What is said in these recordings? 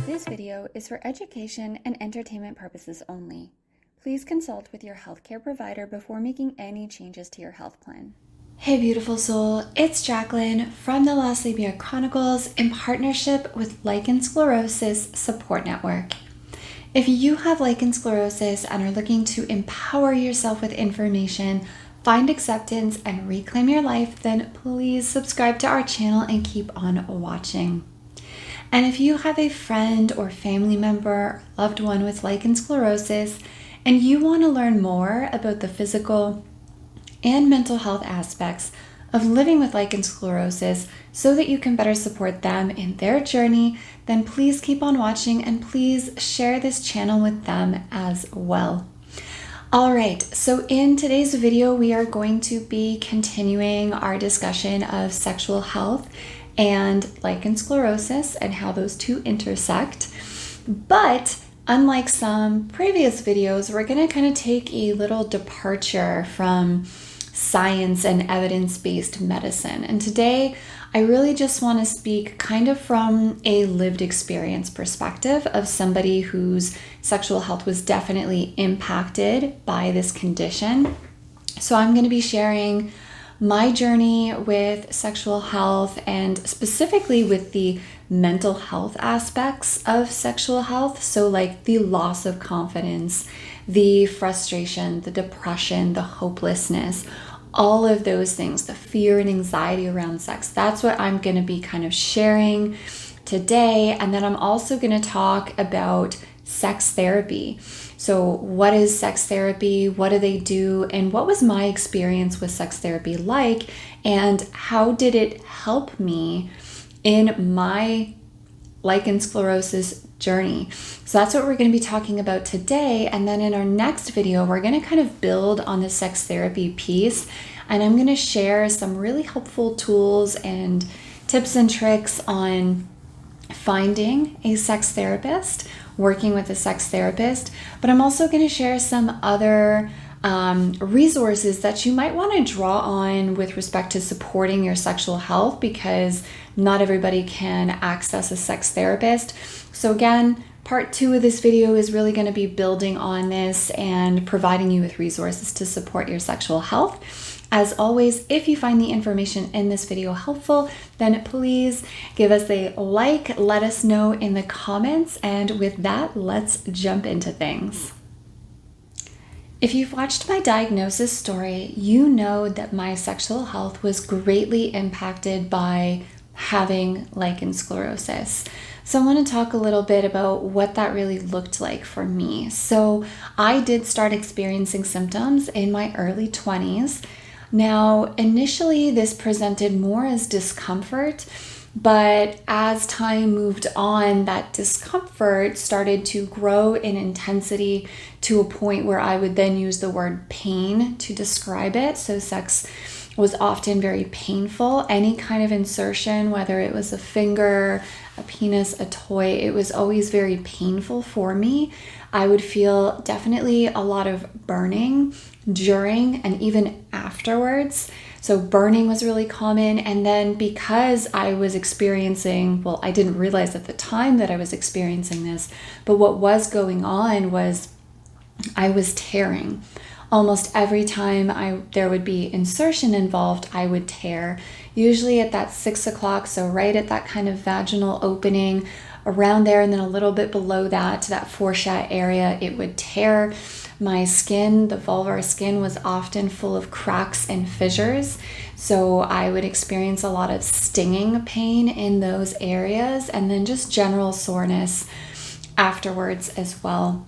This video is for education and entertainment purposes only. Please consult with your healthcare provider before making any changes to your health plan. Hey beautiful soul, it's Jacqueline from the Lost Labia Chronicles in partnership with Lichen Sclerosus Support Network. If you have lichen sclerosus and are looking to empower yourself with information, find acceptance, and reclaim your life, then please subscribe to our channel and keep on watching. And if you have a friend or family member, loved one with lichen sclerosus, and you want to learn more about the physical and mental health aspects of living with lichen sclerosus so that you can better support them in their journey, then please keep on watching and please share this channel with them as well. All right, so in today's video, we are going to be continuing our discussion of sexual health and lichen sclerosus and how those two intersect. But unlike some previous videos, we're going to kind of take a little departure from science and evidence-based medicine. And today, I really just want to speak kind of from a lived experience perspective of somebody whose sexual health was definitely impacted by this condition. So I'm going to be sharing my journey with sexual health and specifically with the mental health aspects of sexual health. So like the loss of confidence, the frustration, the depression, the hopelessness, all of those things, the fear and anxiety around sex. That's what I'm going to be kind of sharing today. And then I'm also going to talk about sex therapy. So what is sex therapy? What do they do? And what was my experience with sex therapy like? And how did it help me in my lichen sclerosus journey? So that's what we're going to be talking about today. And then in our next video, we're going to kind of build on the sex therapy piece. And I'm going to share some really helpful tools and tips and tricks on finding a sex therapist, working with a sex therapist, but I'm also going to share some other resources that you might want to draw on with respect to supporting your sexual health, because not everybody can access a sex therapist. So again, part 2 of this video is really going to be building on this and providing you with resources to support your sexual health. As always, if you find the information in this video helpful, then please give us a like, let us know in the comments, and with that, let's jump into things. If you've watched my diagnosis story, you know that my sexual health was greatly impacted by having lichen sclerosus. So I want to talk a little bit about what that really looked like for me. So I did start experiencing symptoms in my early 20s. Now, initially, this presented more as discomfort, but as time moved on, that discomfort started to grow in intensity to a point where I would then use the word pain to describe it. So sex was often very painful. Any kind of insertion, whether it was a finger, a penis, a toy, it was always very painful for me. I would feel definitely a lot of burning during and even afterwards. So burning was really common. And then because I was experiencing, well, I didn't realize at the time that I was experiencing this, but what was going on was I was tearing. Almost every time there would be insertion involved, I would tear. Usually at that 6 o'clock, so right at that kind of vaginal opening, around there, and then a little bit below that, to that fourchette area, it would tear. My skin, the vulvar skin, was often full of cracks and fissures. So I would experience a lot of stinging pain in those areas, and then just general soreness afterwards as well.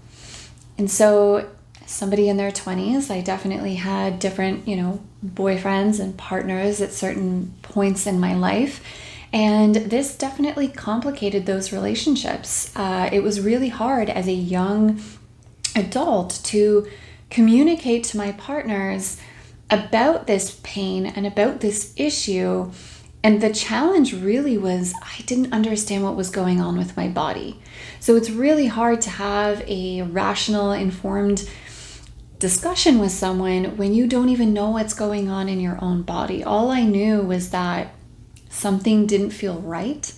And so somebody in their 20s, I definitely had different, boyfriends and partners at certain points in my life. And this definitely complicated those relationships. It was really hard as a young adult to communicate to my partners about this pain and about this issue. And the challenge really was I didn't understand what was going on with my body. So it's really hard to have a rational, informed discussion with someone when you don't even know what's going on in your own body. All I knew was that something didn't feel right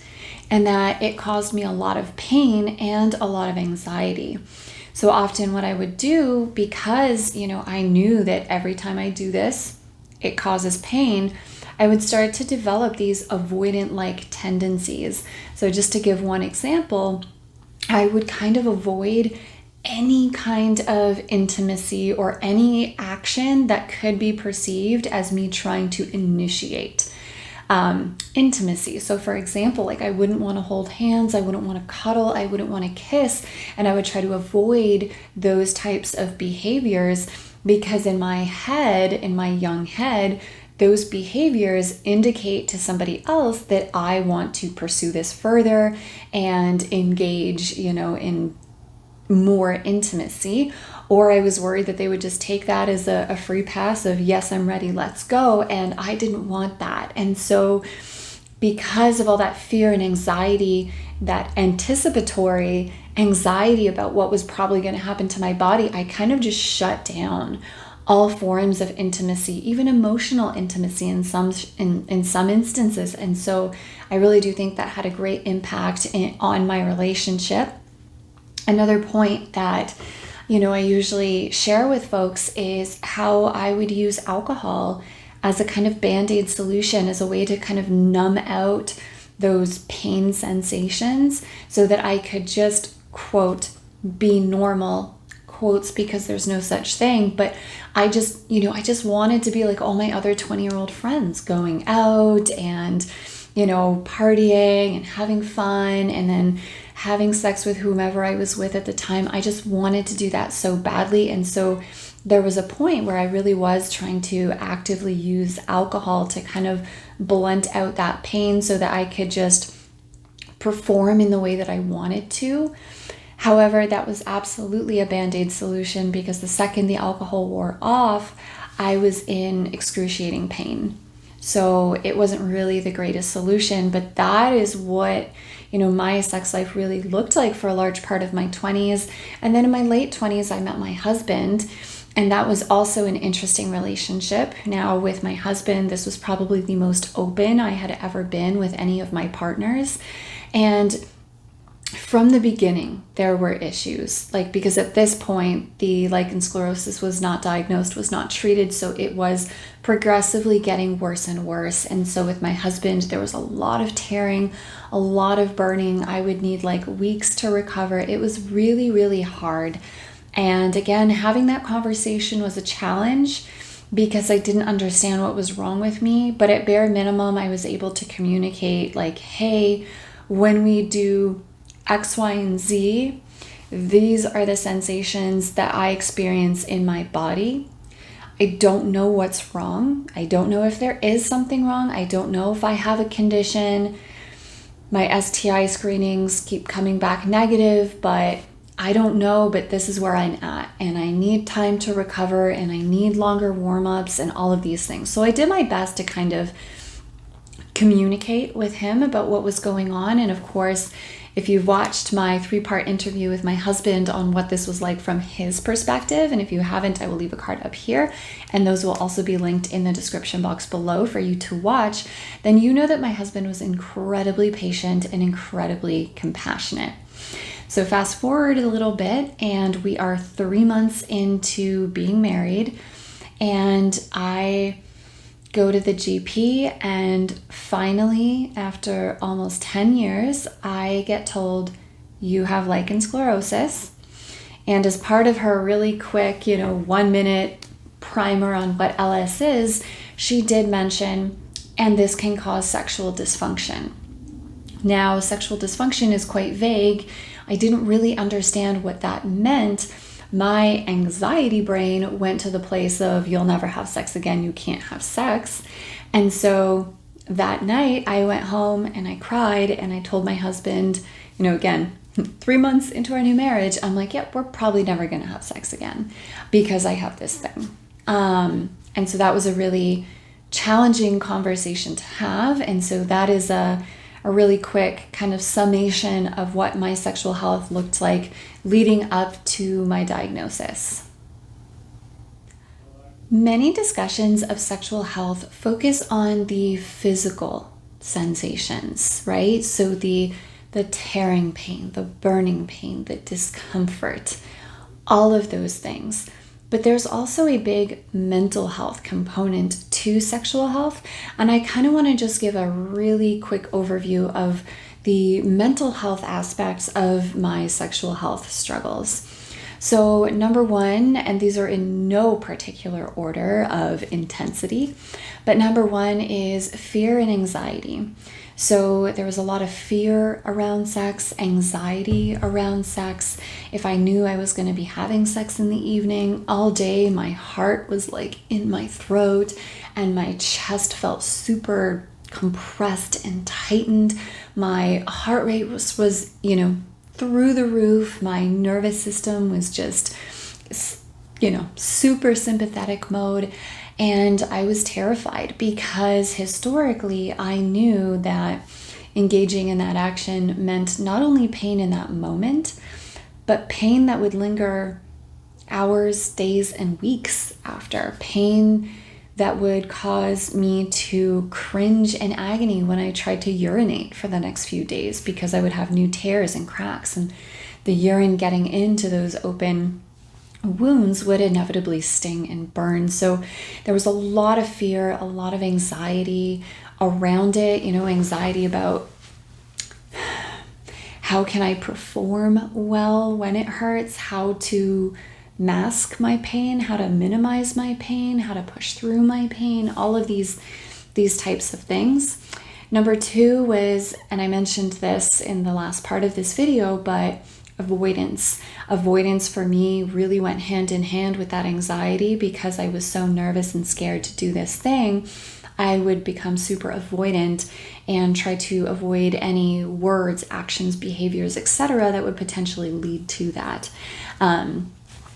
and that it caused me a lot of pain and a lot of anxiety. So often what I would do, because, I knew that every time I do this, it causes pain, I would start to develop these avoidant-like tendencies. So just to give one example, I would kind of avoid any kind of intimacy or any action that could be perceived as me trying to initiate intimacy. So for example, like I wouldn't want to hold hands, I wouldn't want to cuddle, I wouldn't want to kiss, and I would try to avoid those types of behaviors because in my head, in my young head, those behaviors indicate to somebody else that I want to pursue this further and engage, in more intimacy. Or I was worried that they would just take that as a free pass of, yes, I'm ready, let's go. And I didn't want that. And so because of all that fear and anxiety, that anticipatory anxiety about what was probably going to happen to my body, I kind of just shut down all forms of intimacy, even emotional intimacy in some instances. And so I really do think that had a great impact on my relationship. Another point that I usually share with folks is how I would use alcohol as a kind of band-aid solution, as a way to kind of numb out those pain sensations so that I could just, quote, be normal, quotes, because there's no such thing. But I just wanted to be like all my other 20-year-old friends, going out and, partying and having fun and then having sex with whomever I was with at the time. I just wanted to do that so badly. And so there was a point where I really was trying to actively use alcohol to kind of blunt out that pain so that I could just perform in the way that I wanted to. However, that was absolutely a band-aid solution because the second the alcohol wore off, I was in excruciating pain. So it wasn't really the greatest solution, but that is what my sex life really looked like for a large part of my 20s. And then in my late 20s, I met my husband, and that was also an interesting relationship. Now with my husband, this was probably the most open I had ever been with any of my partners. And from the beginning, there were issues, because at this point, the lichen sclerosus was not diagnosed, was not treated, so it was progressively getting worse and worse. And so with my husband, there was a lot of tearing, a lot of burning. I would need weeks to recover. It was really, really hard. And again, having that conversation was a challenge because I didn't understand what was wrong with me. But at bare minimum, I was able to communicate hey, when we do X, Y, and Z, these are the sensations that I experience in my body. I don't know what's wrong. I don't know if there is something wrong. I don't know if I have a condition. My STI screenings keep coming back negative, but I don't know, but this is where I'm at. And I need time to recover and I need longer warm-ups and all of these things. So I did my best to kind of communicate with him about what was going on. And of course, if you've watched my 3-part interview with my husband on what this was like from his perspective, and if you haven't, I will leave a card up here, and those will also be linked in the description box below for you to watch, then you know that my husband was incredibly patient and incredibly compassionate. So fast forward a little bit, and we are 3 months into being married, and I go to the GP, and finally, after almost 10 years, I get told, you have lichen sclerosus. And as part of her really quick, 1-minute primer on what LS is, she did mention, and this can cause sexual dysfunction. Now, sexual dysfunction is quite vague. I didn't really understand what that meant. My anxiety brain went to the place of, you'll never have sex again, you can't have sex. And so that night I went home and I cried and I told my husband, again, 3 months into our new marriage, I'm like, yep, we're probably never going to have sex again because I have this thing. And so that was a really challenging conversation to have. And so that is a really quick kind of summation of what my sexual health looked like leading up to my diagnosis. Many discussions of sexual health focus on the physical sensations, right? So the tearing pain, the burning pain, the discomfort, all of those things. But there's also a big mental health component to sexual health. And I kind of want to just give a really quick overview of the mental health aspects of my sexual health struggles. So number one, and these are in no particular order of intensity, but number one is fear and anxiety. So there was a lot of fear around sex, anxiety around sex. If I knew I was going to be having sex in the evening all day, my heart was like in my throat and my chest felt super compressed and tightened. My heart rate was through the roof. My nervous system was just, super sympathetic mode. And I was terrified because historically I knew that engaging in that action meant not only pain in that moment, but pain that would linger hours, days, and weeks after. Pain that would cause me to cringe in agony when I tried to urinate for the next few days because I would have new tears and cracks, and the urine getting into those open wounds would inevitably sting and burn. So there was a lot of fear, a lot of anxiety around it, anxiety about how can I perform well when it hurts, how to mask my pain, how to minimize my pain, how to push through my pain, all of these types of things. Number two was, and I mentioned this in the last part of this video, but avoidance. Avoidance for me really went hand in hand with that anxiety because I was so nervous and scared to do this thing. I would become super avoidant and try to avoid any words, actions, behaviors, etc. that would potentially lead to that.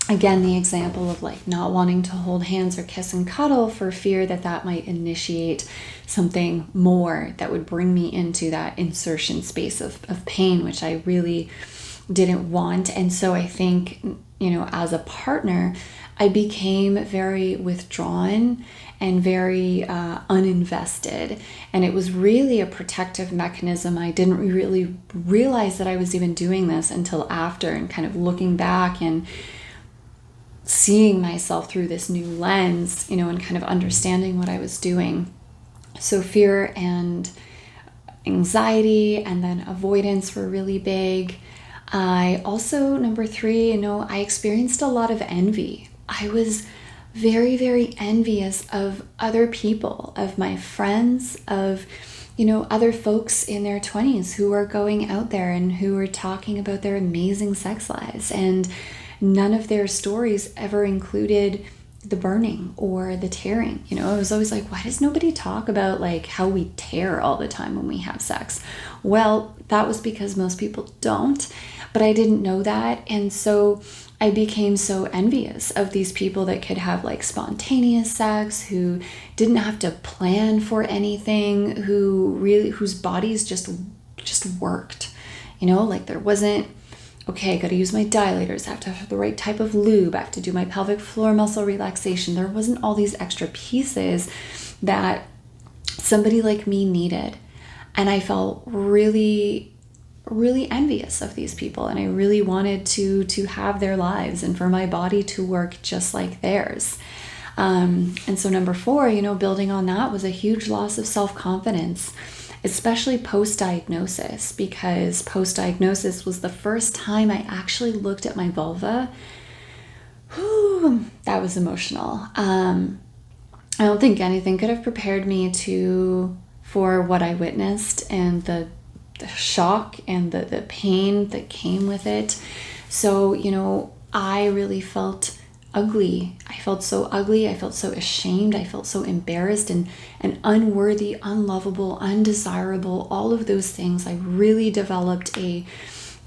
Again, the example of like not wanting to hold hands or kiss and cuddle for fear that might initiate something more that would bring me into that insertion space of pain, which I really didn't want. And so I think, as a partner, I became very withdrawn and very uninvested. And it was really a protective mechanism. I didn't really realize that I was even doing this until after, and kind of looking back and seeing myself through this new lens, and kind of understanding what I was doing. So fear and anxiety and then avoidance were really big. I also, number three, I experienced a lot of envy. I was very, very envious of other people, of my friends, of, other folks in their 20s who were going out there and who were talking about their amazing sex lives. And none of their stories ever included the burning or the tearing. I was always like, why does nobody talk about like how we tear all the time when we have sex? Well, that was because most people don't, but I didn't know that. And so I became so envious of these people that could have like spontaneous sex, who didn't have to plan for anything, whose bodies just worked, like there wasn't, okay, I got to use my dilators, I have to have the right type of lube, I have to do my pelvic floor muscle relaxation. There wasn't all these extra pieces that somebody like me needed. And I felt really, really envious of these people. And I really wanted to have their lives and for my body to work just like theirs. And so number four, building on that was a huge loss of self-confidence, especially post-diagnosis, because post-diagnosis was the first time I actually looked at my vulva. Whew, that was emotional. I don't think anything could have prepared me for what I witnessed and the shock and the pain that came with it. So, I really felt ugly. I felt so ugly. I felt so ashamed. I felt so embarrassed and unworthy, unlovable, undesirable, all of those things. I really developed a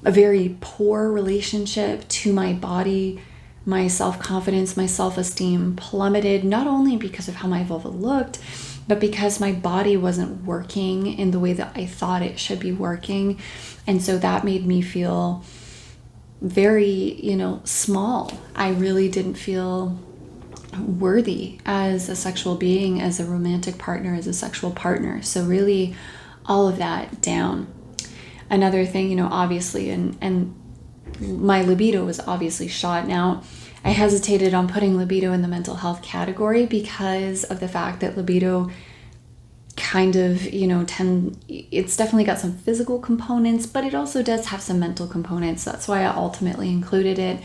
very poor relationship to my body. My self-confidence, my self-esteem plummeted, not only because of how my vulva looked, but because my body wasn't working in the way that I thought it should be working. And so that made me feel very, small. I really didn't feel worthy as a sexual being, as a romantic partner, as a sexual partner. So really all of that down. Another thing, obviously, and my libido was obviously shot. Now, I hesitated on putting libido in the mental health category because of the fact that libido kind of, it's definitely got some physical components, but it also does have some mental components. That's why I ultimately included it.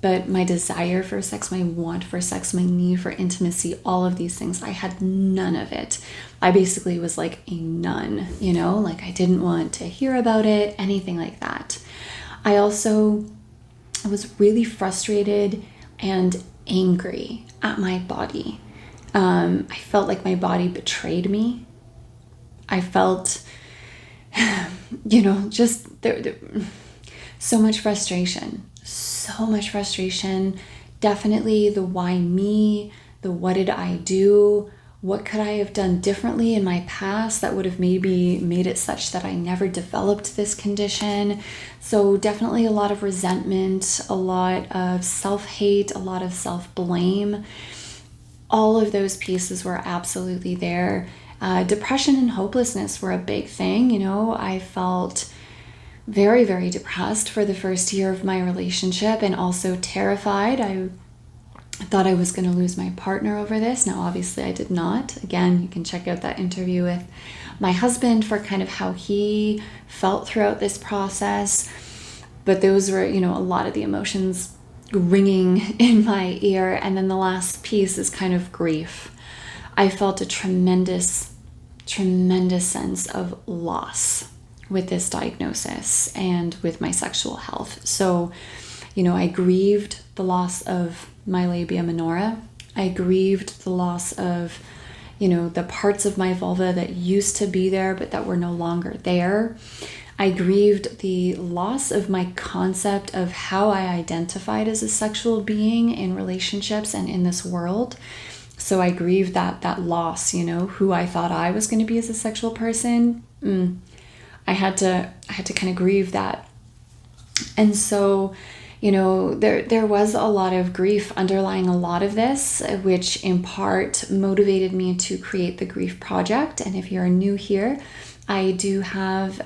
But my desire for sex, my want for sex, my need for intimacy, all of these things, I had none of it. I basically was like a nun, like I didn't want to hear about it, anything like that. I also was really frustrated and angry at my body. I felt like my body betrayed me. I felt, just there, so much frustration. Definitely the why me, the what did I do, what could I have done differently in my past that would have maybe made it such that I never developed this condition. So definitely a lot of resentment, a lot of self-hate, a lot of self-blame. All of those pieces were absolutely there. Depression and hopelessness were a big thing. I felt very, very depressed for the first year of my relationship and also terrified. I thought I was going to lose my partner over this. Now, obviously, I did not. Again, you can check out that interview with my husband for kind of how he felt throughout this process. But those were, a lot of the emotions ringing in my ear. And then the last piece is kind of grief. I felt a tremendous sense of loss with this diagnosis and with my sexual health. So, I grieved the loss of my labia minora. I grieved the loss of, the parts of my vulva that used to be there, but that were no longer there. I grieved the loss of my concept of how I identified as a sexual being in relationships and in this world. So I grieved that loss, who I thought I was going to be as a sexual person. I had to kind of grieve that. And so, there was a lot of grief underlying a lot of this, which in part motivated me to create the Grief Project. And if you're new here, I do have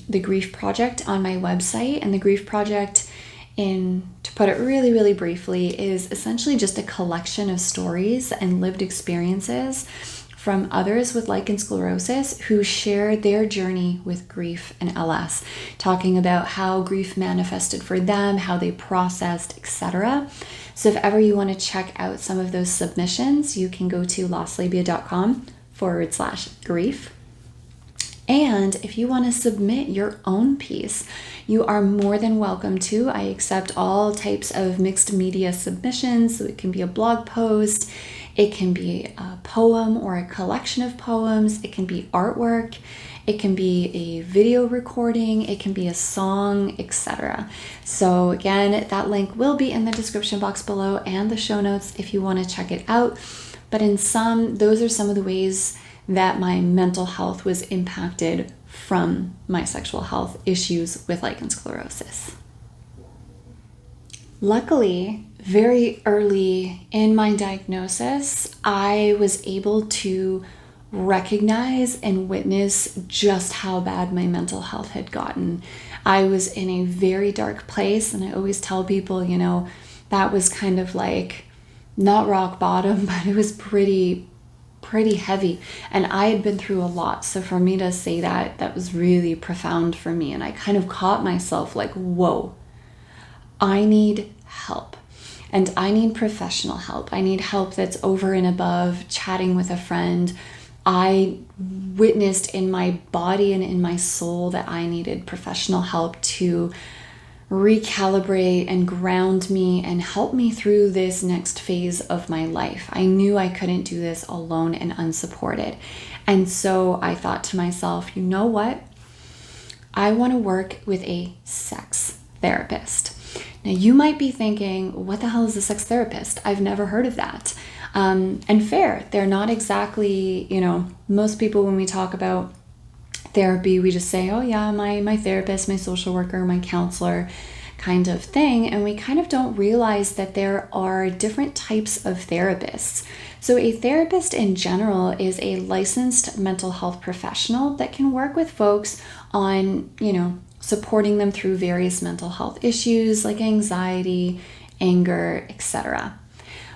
the Grief Project on my website. And the Grief Project, to put it really, really briefly, is essentially just a collection of stories and lived experiences from others with lichen sclerosus who share their journey with grief and LS, talking about how grief manifested for them, how they processed, etc. So if ever you want to check out some of those submissions, you can go to lostlabia.com/grief. And if you want to submit your own piece, you are more than welcome to. I accept all types of mixed media submissions. So it can be a blog post, it can be a poem or a collection of poems, it can be artwork, it can be a video recording, it can be a song, etc. So again, that link will be in the description box below and the show notes if you want to check it out. But in sum, those are some of the ways that my mental health was impacted from my sexual health issues with lichen sclerosus. Luckily, very early in my diagnosis, I was able to recognize and witness just how bad my mental health had gotten. I was in a very dark place, and I always tell people, that was kind of like not rock bottom, but it was pretty heavy, and I had been through a lot. So for me to say that was really profound for me, and I kind of caught myself like, whoa, I need help, and I need professional help. I need help that's over and above chatting with a friend. I witnessed in my body and in my soul that I needed professional help to recalibrate and ground me and help me through this next phase of my life. I knew I couldn't do this alone and unsupported. And so I thought to myself, you know what? I want to work with a sex therapist. Now you might be thinking, what the hell is a sex therapist? I've never heard of that. And fair, they're not exactly, most people when we talk about therapy, we just say, oh yeah, my therapist, my social worker, my counselor, kind of thing, and we kind of don't realize that there are different types of therapists. So a therapist in general is a licensed mental health professional that can work with folks on, supporting them through various mental health issues like anxiety, anger, etc.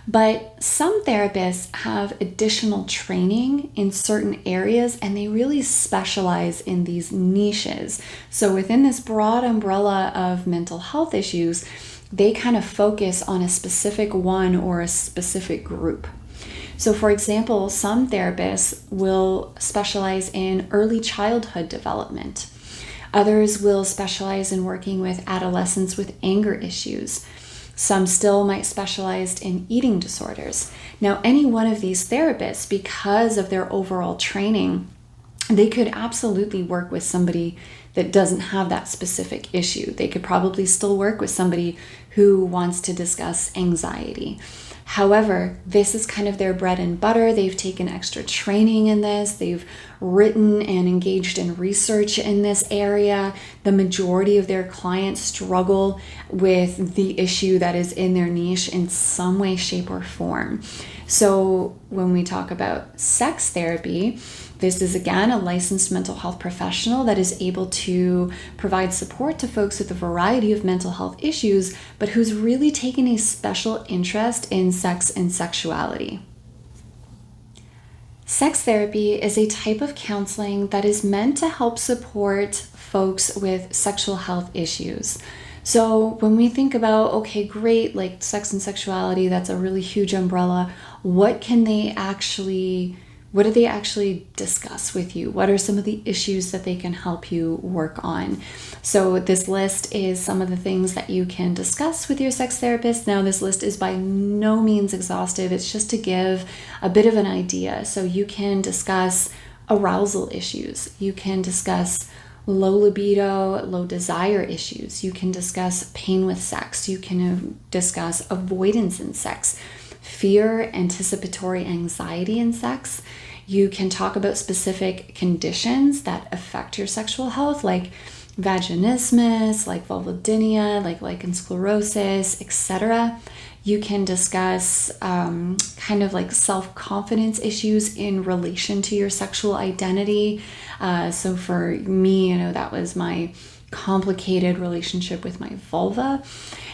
But some therapists have additional training in certain areas, and they really specialize in these niches. So within this broad umbrella of mental health issues, they kind of focus on a specific one or a specific group. So for example, some therapists will specialize in early childhood development. Others will specialize in working with adolescents with anger issues. Some still might specialize in eating disorders. Now, any one of these therapists, because of their overall training, they could absolutely work with somebody that doesn't have that specific issue. They could probably still work with somebody who wants to discuss anxiety. However, this is kind of their bread and butter. They've taken extra training in this. They've written and engaged in research in this area. The majority of their clients struggle with the issue that is in their niche in some way, shape, or form. So when we talk about sex therapy, this is again a licensed mental health professional that is able to provide support to folks with a variety of mental health issues, but who's really taken a special interest in sex and sexuality. Sex therapy is a type of counseling that is meant to help support folks with sexual health issues. So when we think about, okay, great, like sex and sexuality, that's a really huge umbrella. What do they actually discuss with you? What are some of the issues that they can help you work on? So this list is some of the things that you can discuss with your sex therapist. Now, this list is by no means exhaustive. It's just to give a bit of an idea. So you can discuss arousal issues. You can discuss low libido, low desire issues. You can discuss pain with sex. You can discuss avoidance in sex, fear, anticipatory anxiety in sex. You can talk about specific conditions that affect your sexual health, like vaginismus, like vulvodynia, like lichen sclerosus, etc. You can discuss kind of like self-confidence issues in relation to your sexual identity. So for me, that was my complicated relationship with my vulva.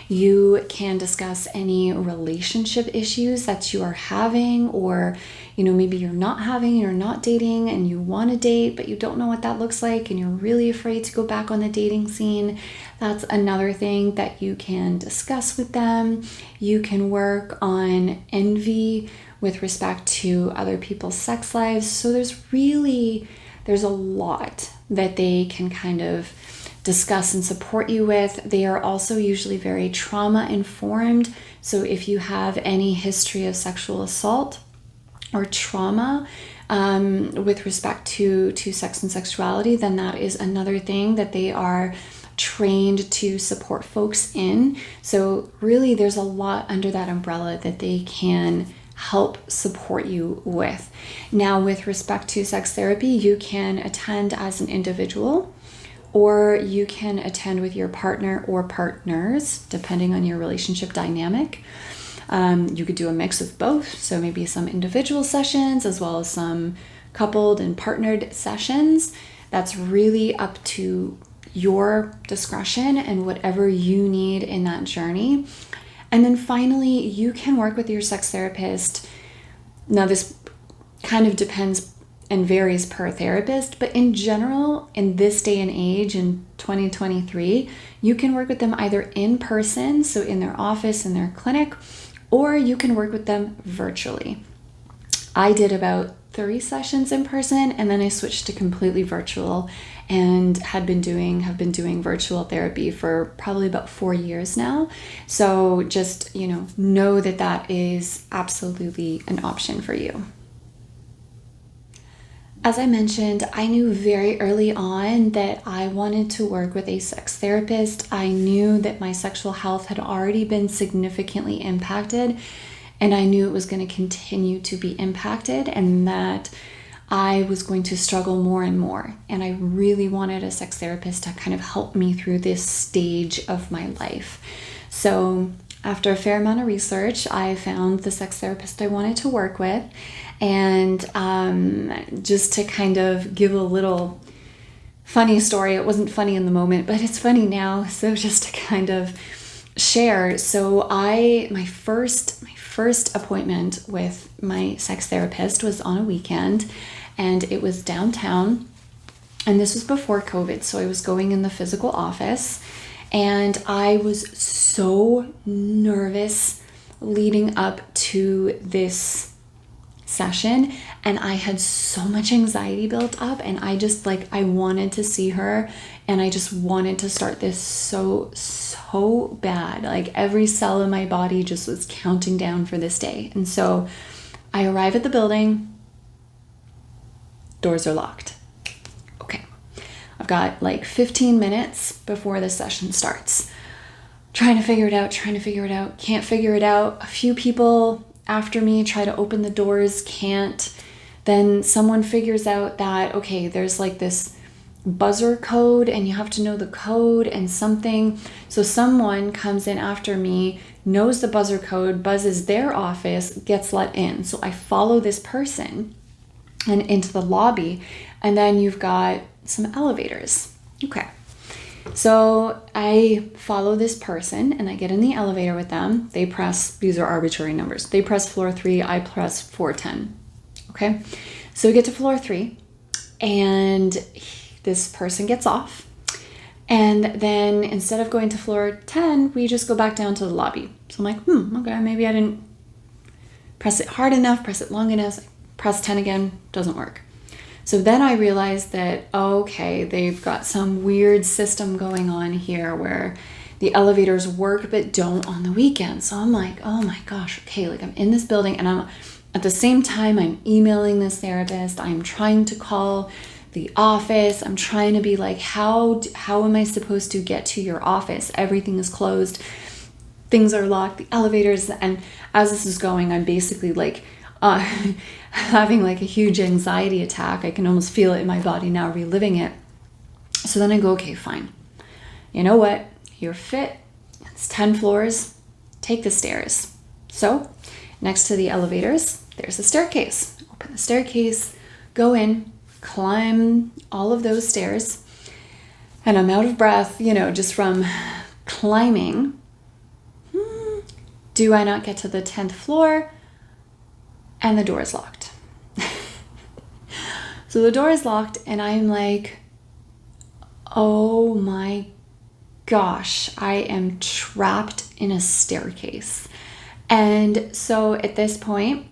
You can discuss any relationship issues that you are having, or maybe you're not having, you're not dating and you want to date, but you don't know what that looks like and you're really afraid to go back on the dating scene. That's another thing that you can discuss with them. You can work on envy with respect to other people's sex lives. So there's a lot that they can kind of discuss and support you with. They are also usually very trauma informed. So if you have any history of sexual assault or trauma with respect to sex and sexuality, then that is another thing that they are trained to support folks in. So really there's a lot under that umbrella that they can help support you with. Now, with respect to sex therapy, you can attend as an individual, or you can attend with your partner or partners, depending on your relationship dynamic. You could do a mix of both, so maybe some individual sessions as well as some coupled and partnered sessions. That's really up to your discretion and whatever you need in that journey. And then finally, you can work with your sex therapist. Now, this kind of depends and varies per therapist, but in general, in this day and age, in 2023, you can work with them either in person, so in their office, in their clinic, or you can work with them virtually. I did about 3 sessions in person, and then I switched to completely virtual and have been doing virtual therapy for probably about 4 years now. So just, know that that is absolutely an option for you. As I mentioned, I knew very early on that I wanted to work with a sex therapist. I knew that my sexual health had already been significantly impacted, and I knew it was going to continue to be impacted, and that I was going to struggle more and more. And I really wanted a sex therapist to kind of help me through this stage of my life. So after a fair amount of research, I found the sex therapist I wanted to work with. And just to kind of give a little funny story, it wasn't funny in the moment, but it's funny now. So just to kind of share. So my first appointment with my sex therapist was on a weekend, and it was downtown. And this was before COVID. So I was going in the physical office, and I was so nervous leading up to this session, and I had so much anxiety built up, and I just I wanted to see her, and I just wanted to start this so bad. Like every cell in my body just was counting down for this day. And so I arrive at the building, doors are locked. Okay, I've got 15 minutes before the session starts. Trying to figure it out, can't figure it out. A few people after me try to open the doors, can't. Then someone figures out that, okay, there's this buzzer code and you have to know the code and something. So someone comes in after me, knows the buzzer code, buzzes their office, gets let in. So I follow this person and into the lobby, and then you've got some elevators. Okay. So I follow this person and I get in the elevator with them. They press, these are arbitrary numbers. They press floor 3, I press 410. Okay. So we get to floor 3 and this person gets off. And then instead of going to floor 10, we just go back down to the lobby. So I'm like, okay, maybe I didn't press it hard enough, press it long enough, press 10 again, doesn't work. So then I realized that, okay, they've got some weird system going on here where the elevators work but don't on the weekends. So I'm like, oh my gosh, okay, I'm in this building, and I'm at the same time I'm emailing this therapist. I'm trying to call the office. I'm trying to be like, how am I supposed to get to your office? Everything is closed. Things are locked, the elevators. And as this is going, I'm basically having a huge anxiety attack. I can almost feel it in my body now, reliving it. So then I go, okay, fine. You know what? You're fit. It's 10 floors. Take the stairs. So next to the elevators, there's a staircase. Open the staircase, go in, climb all of those stairs. And I'm out of breath, just from climbing. Do I not get to the 10th floor? And the door is locked. So the door is locked, and I'm like, oh my gosh, I am trapped in a staircase. And so at this point,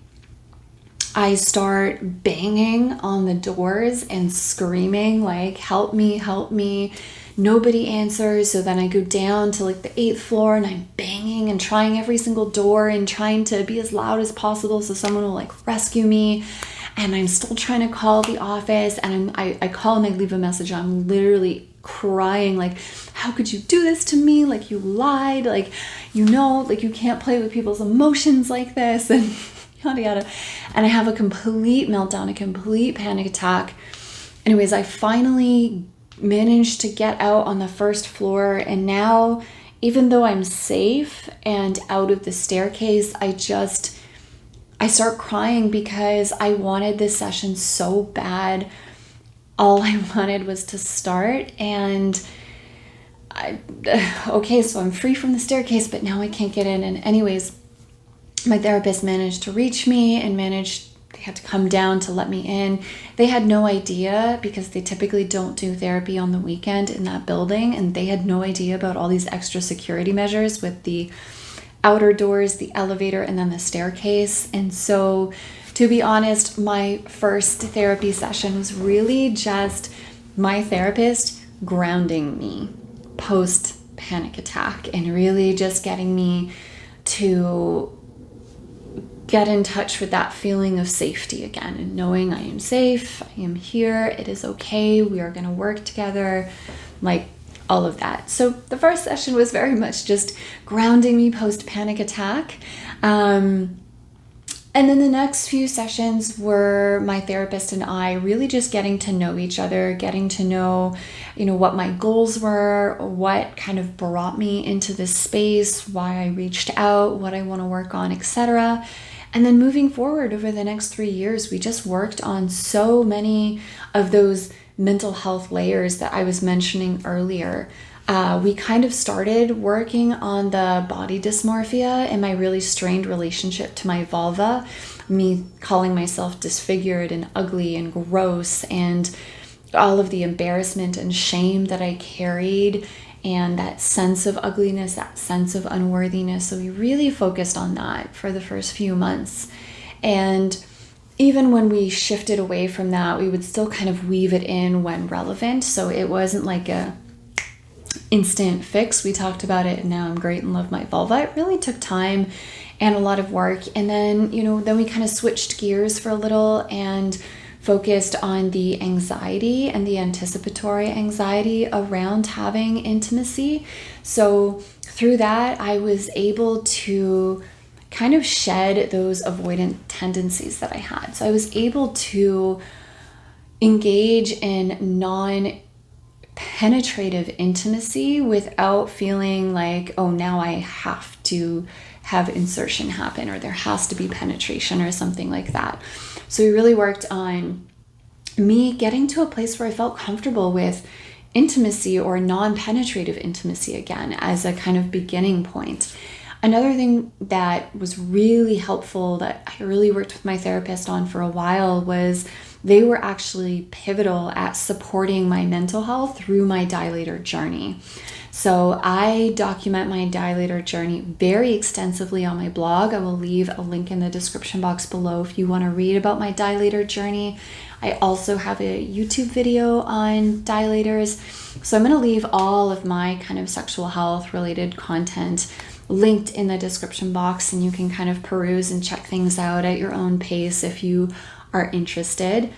I start banging on the doors and screaming help me, help me. Nobody answers. So then I go down to the 8th floor, and I'm banging and trying every single door and trying to be as loud as possible so someone will rescue me. And I'm still trying to call the office, and I call and I leave a message. I'm literally crying, how could you do this to me? You lied, you can't play with people's emotions like this, and yada yada. And I have a complete meltdown, a complete panic attack. Anyways, I finally managed to get out on the 1st floor, and now, even though I'm safe and out of the staircase, I start crying because I wanted this session so bad. All I wanted was to start, and okay, so I'm free from the staircase, but now I can't get in. And anyways, my therapist managed to reach me and they had to come down to let me in. They had no idea, because they typically don't do therapy on the weekend in that building, and they had no idea about all these extra security measures with the outer doors, the elevator, and then the staircase. And so, to be honest, my first therapy session was really just my therapist grounding me post panic attack, and really just getting me to get in touch with that feeling of safety again, and knowing I am safe, I am here, it is okay, we are going to work together, all of that. So the first session was very much just grounding me post panic attack. And then the next few sessions were my therapist and I really just getting to know each other, getting to know, what my goals were, what kind of brought me into this space, why I reached out, what I want to work on, etc. And then moving forward over the next 3 years, we just worked on so many of those mental health layers that I was mentioning earlier. We kind of started working on the body dysmorphia and my really strained relationship to my vulva, me calling myself disfigured and ugly and gross, and all of the embarrassment and shame that I carried, and that sense of ugliness, that sense of unworthiness. So we really focused on that for the first few months. And even when we shifted away from that, we would still kind of weave it in when relevant. So it wasn't like a instant fix. We talked about it and now I'm great and love my vulva. It really took time and a lot of work. And then, then we kind of switched gears for a little and focused on the anxiety and the anticipatory anxiety around having intimacy. So through that, I was able to kind of shed those avoidant tendencies that I had. So I was able to engage in non-penetrative intimacy without feeling like, oh, now I have to have insertion happen or there has to be penetration or something like that. So we really worked on me getting to a place where I felt comfortable with intimacy or non-penetrative intimacy again as a kind of beginning point. Another thing that was really helpful that I really worked with my therapist on for a while was they were actually pivotal at supporting my mental health through my dilator journey. So I document my dilator journey very extensively on my blog. I will leave a link in the description box below if you want to read about my dilator journey. I also have a YouTube video on dilators. So I'm going to leave all of my kind of sexual health related content linked in the description box, and you can kind of peruse and check things out at your own pace if you are interested.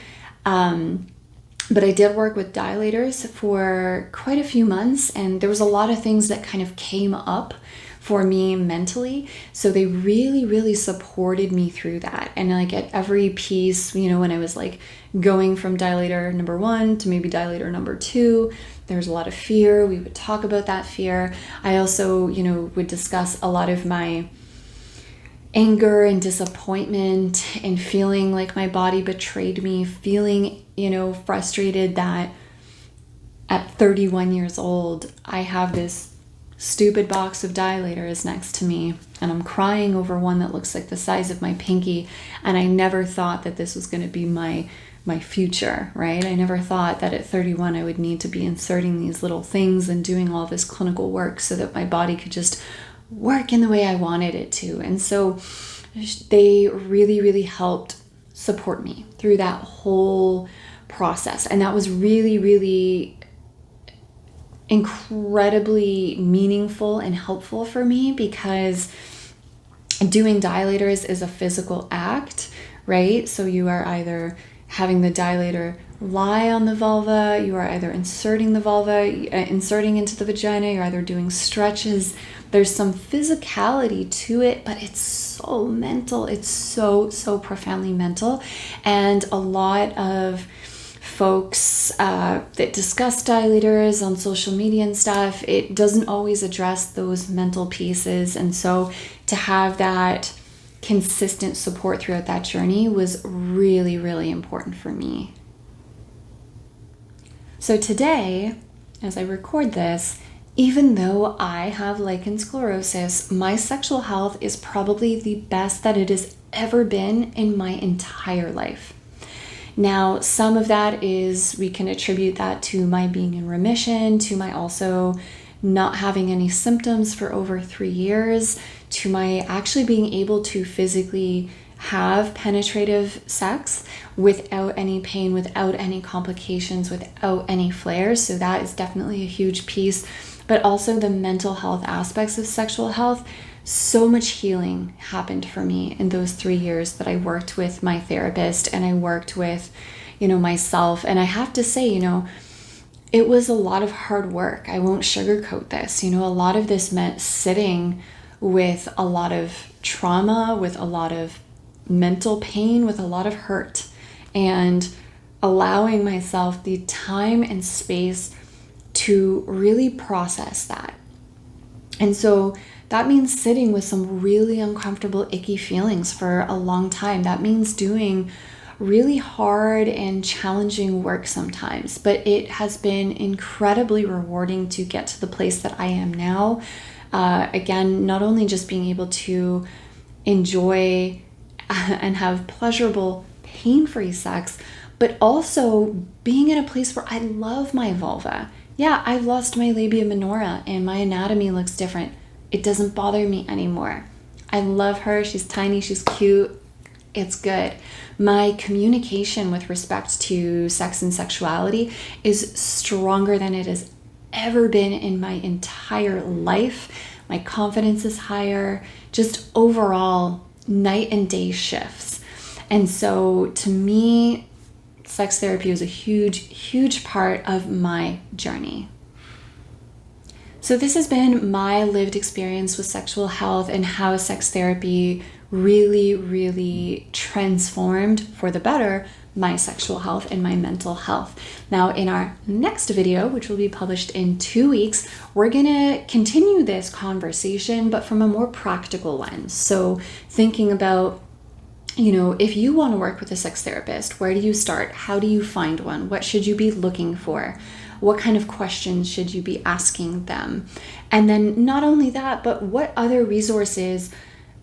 But I did work with dilators for quite a few months, and there was a lot of things that kind of came up for me mentally. So they really, really supported me through that. And like at every piece, when I was like going from dilator number 1 to maybe dilator number 2, there was a lot of fear. We would talk about that fear. I also, would discuss a lot of my anger and disappointment and feeling like my body betrayed me, feeling, frustrated that at 31 years old, I have this stupid box of dilators next to me and I'm crying over one that looks like the size of my pinky. And I never thought that this was going to be my future, right? I never thought that at 31 I would need to be inserting these little things and doing all this clinical work so that my body could just work in the way I wanted it to. And so they really, really helped support me through that whole process. And that was really, really incredibly meaningful and helpful for me because doing dilators is a physical act, right? So you are either having the dilator lie on the vulva, you are either inserting the vulva, inserting into the vagina, you're either doing stretches. There's some physicality to it, but it's so mental. It's so, so profoundly mental. And a lot of folks that discuss dilators on social media and stuff, it doesn't always address those mental pieces. And so to have that consistent support throughout that journey was really, really important for me. So today, as I record this, even though I have lichen sclerosus, my sexual health is probably the best that it has ever been in my entire life. Now, some of that is, we can attribute that to my being in remission, to my also not having any symptoms for over 3 years, to my actually being able to physically have penetrative sex without any pain, without any complications, without any flares. So that is definitely a huge piece. But also the mental health aspects of sexual health. So much healing happened for me in those 3 years that I worked with my therapist and I worked with, myself. And I have to say, it was a lot of hard work. I won't sugarcoat this. A lot of this meant sitting with a lot of trauma, with a lot of mental pain with a lot of hurt, and allowing myself the time and space to really process that. And so that means sitting with some really uncomfortable, icky feelings for a long time. That means doing really hard and challenging work sometimes, but it has been incredibly rewarding to get to the place that I am now. Again, not only just being able to enjoy and have pleasurable, pain-free sex, but also being in a place where I love my vulva. Yeah, I've lost my labia minora and my anatomy looks different. It doesn't bother me anymore. I love her. She's tiny, she's cute. It's good. My communication with respect to sex and sexuality is stronger than it has ever been in my entire life. My confidence is higher. Just overall, night and day shifts. And so to me, sex therapy was a huge, huge part of my journey. So this has been my lived experience with sexual health and how sex therapy really, really transformed for the better my sexual health and my mental health. Now, in our next video, which will be published in 2 weeks, we're gonna continue this conversation, but from a more practical lens. So thinking about, if you want to work with a sex therapist, where do you start? How do you find one? What should you be looking for? What kind of questions should you be asking them? And then not only that, but what other resources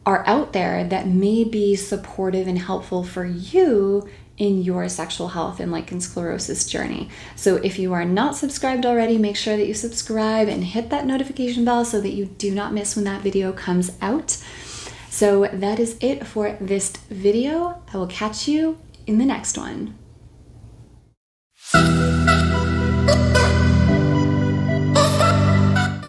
are out there that may be supportive and helpful for you in your sexual health and lichen sclerosus journey. So if you are not subscribed already, make sure that you subscribe and hit that notification bell so that you do not miss when that video comes out. So that is it for this video. I will catch you in the next one.